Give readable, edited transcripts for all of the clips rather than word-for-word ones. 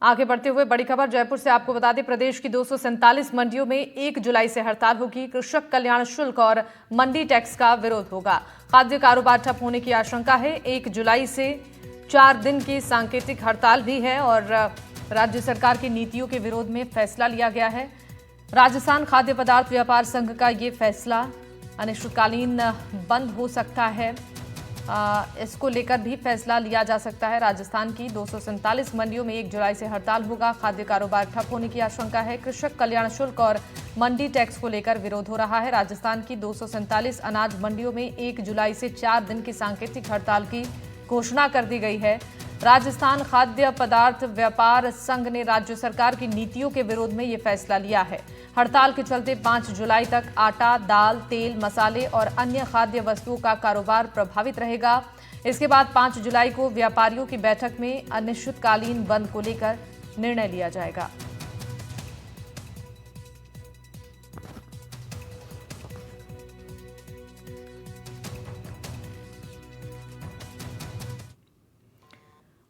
आगे बढ़ते हुए बड़ी खबर जयपुर से आपको बता दें, प्रदेश की 247 मंडियों में 1 जुलाई से हड़ताल होगी। कृषक कल्याण शुल्क और मंडी टैक्स का विरोध होगा। खाद्य कारोबार ठप होने की आशंका है। 1 जुलाई से 4 दिन की सांकेतिक हड़ताल भी है और राज्य सरकार की नीतियों के विरोध में फैसला लिया गया है। राजस्थान खाद्य पदार्थ व्यापार संघ का ये फैसला अनिश्चितकालीन बंद हो सकता है। इसको लेकर भी फैसला लिया जा सकता है। राजस्थान की 247 मंडियों में 1 जुलाई से हड़ताल होगा। खाद्य कारोबार ठप होने की आशंका है। कृषक कल्याण शुल्क और मंडी टैक्स को लेकर विरोध हो रहा है। राजस्थान की 247 अनाज मंडियों में 1 जुलाई से 4 दिन की सांकेतिक हड़ताल की घोषणा कर दी गई है। राजस्थान खाद्य पदार्थ व्यापार संघ ने राज्य सरकार की नीतियों के विरोध में ये फैसला लिया है। हड़ताल के चलते 5 जुलाई तक आटा, दाल, तेल, मसाले और अन्य खाद्य वस्तुओं का कारोबार प्रभावित रहेगा। इसके बाद 5 जुलाई को व्यापारियों की बैठक में अनिश्चितकालीन बंद को लेकर निर्णय लिया जाएगा।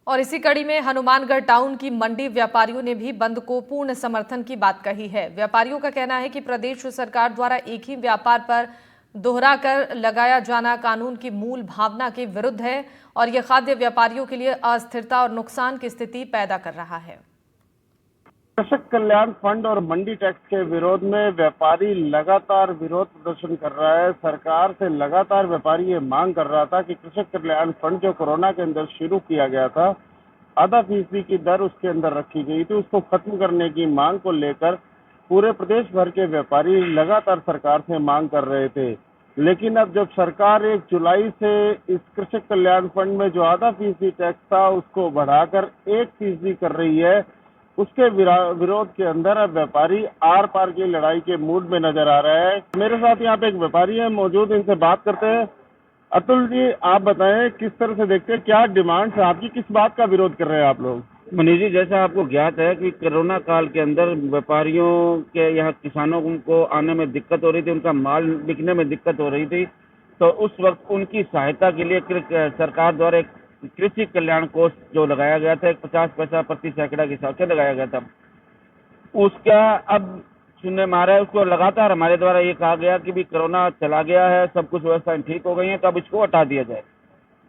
और इसी कड़ी में हनुमानगढ़ टाउन की मंडी व्यापारियों ने भी बंद को पूर्ण समर्थन की बात कही है। व्यापारियों का कहना है कि प्रदेश सरकार द्वारा एक ही व्यापार पर दोहरा कर लगाया जाना कानून की मूल भावना के विरुद्ध है और यह खाद्य व्यापारियों के लिए अस्थिरता और नुकसान की स्थिति पैदा कर रहा है। कृषक कल्याण फंड और मंडी टैक्स के विरोध में व्यापारी लगातार विरोध प्रदर्शन कर रहा है। सरकार से लगातार व्यापारी ये मांग कर रहा था कि कृषक कल्याण फंड जो कोरोना के अंदर शुरू किया गया था, 0.5% की दर उसके अंदर रखी गई थी, उसको खत्म करने की मांग को लेकर पूरे प्रदेश भर के व्यापारी लगातार सरकार से मांग कर रहे थे। लेकिन अब जब सरकार 1 जुलाई से इस कृषक कल्याण फंड में जो 0.5% टैक्स था उसको बढ़ाकर 1% कर रही है, उसके विरोध के अंदर अब व्यापारी आर पार की लड़ाई के मूड में नजर आ रहा है। मेरे साथ यहाँ पे एक व्यापारी है मौजूद, इनसे बात करते हैं। अतुल जी, आप बताएं किस तरह से देखते हैं, क्या डिमांड है आपकी, किस बात का विरोध कर रहे हैं आप लोग? मनीष जी, जैसा आपको ज्ञात है कि कोरोना काल के अंदर व्यापारियों के यहाँ किसानों को आने में दिक्कत हो रही थी, उनका माल बिकने में दिक्कत हो रही थी। तो उस वक्त उनकी सहायता के लिए सरकार द्वारा एक कृषि कल्याण कोष जो लगाया गया था, 50 पैसा प्रति सैकड़ा के हिसाब से लगाया गया था। उसका अब सुनने में आ रहा है, उसको लगातार हमारे द्वारा ये कहा गया कि भी कोरोना चला गया है, सब कुछ व्यवस्थाएं ठीक हो गई हैं, तो अब इसको हटा दिया जाए।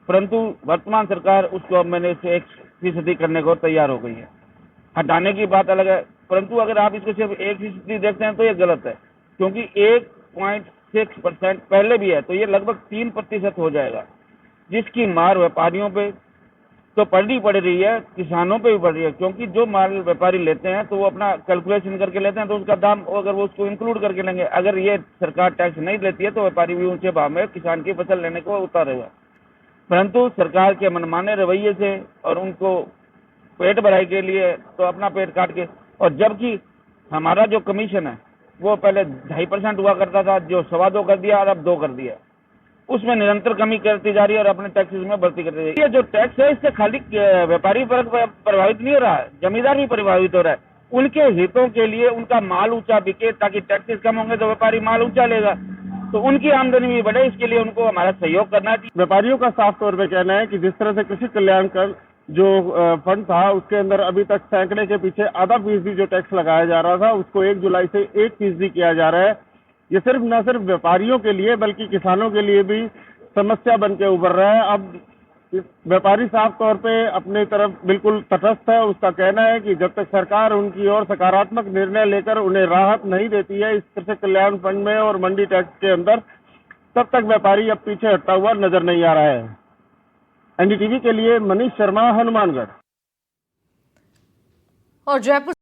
परंतु वर्तमान सरकार उसको अब मैंने से 1% करने को तैयार हो गई है। हटाने की बात अलग है, परंतु अगर आप इसको सिर्फ 1% देखते हैं तो ये गलत है, क्योंकि 1.6% पहले भी है, तो ये लगभग 3% हो जाएगा, जिसकी मार व्यापारियों पे तो पड़नी पड़ रही है, किसानों पे भी पड़ रही है। क्योंकि जो माल व्यापारी लेते हैं तो वो अपना कैलकुलेशन करके लेते हैं, तो उसका दाम अगर वो उसको इंक्लूड करके लेंगे, अगर ये सरकार टैक्स नहीं लेती है तो व्यापारी भी ऊंचे भाव में किसान की फसल लेने को उतारेगा। परंतु सरकार के मनमाने रवैये से और उनको पेट भराई के लिए तो अपना पेट काट के, और जबकि हमारा जो कमीशन है वो पहले 2.5% हुआ करता था, जो 2.25 कर दिया और अब 2 कर दिया, उसमें निरंतर कमी करती जा रही है और अपने टैक्सेस में बढ़ती करती जा रही है। ये जो टैक्स है इससे खाली व्यापारी प्रभावित नहीं हो रहा है, जमींदार भी प्रभावित हो रहा है। उनके हितों के लिए उनका माल ऊंचा बिके, ताकि टैक्सेस कम होंगे तो व्यापारी माल ऊंचा लेगा, तो उनकी आमदनी भी बढ़े, इसके लिए उनको हमारा सहयोग करना चाहिए। व्यापारियों का साफ तौर पे कहना है कि जिस तरह से कृषि कल्याण कर जो फंड था उसके अंदर अभी तक सैकड़े के पीछे 0.5% जो टैक्स लगाया जा रहा था, उसको 1 जुलाई से 1% किया जा रहा है। ये सिर्फ न सिर्फ व्यापारियों के लिए बल्कि किसानों के लिए भी समस्या बन के उभर रहा है। अब व्यापारी साफ तौर पे अपनी तरफ बिल्कुल तटस्थ है। उसका कहना है कि जब तक सरकार उनकी ओर सकारात्मक निर्णय लेकर उन्हें राहत नहीं देती है इस कृषक कल्याण फंड में और मंडी टैक्स के अंदर, तब तक व्यापारी अब पीछे हटता हुआ नजर नहीं आ रहा है। एनडीटीवी के लिए मनीष शर्मा, हनुमानगढ़। और जयपुर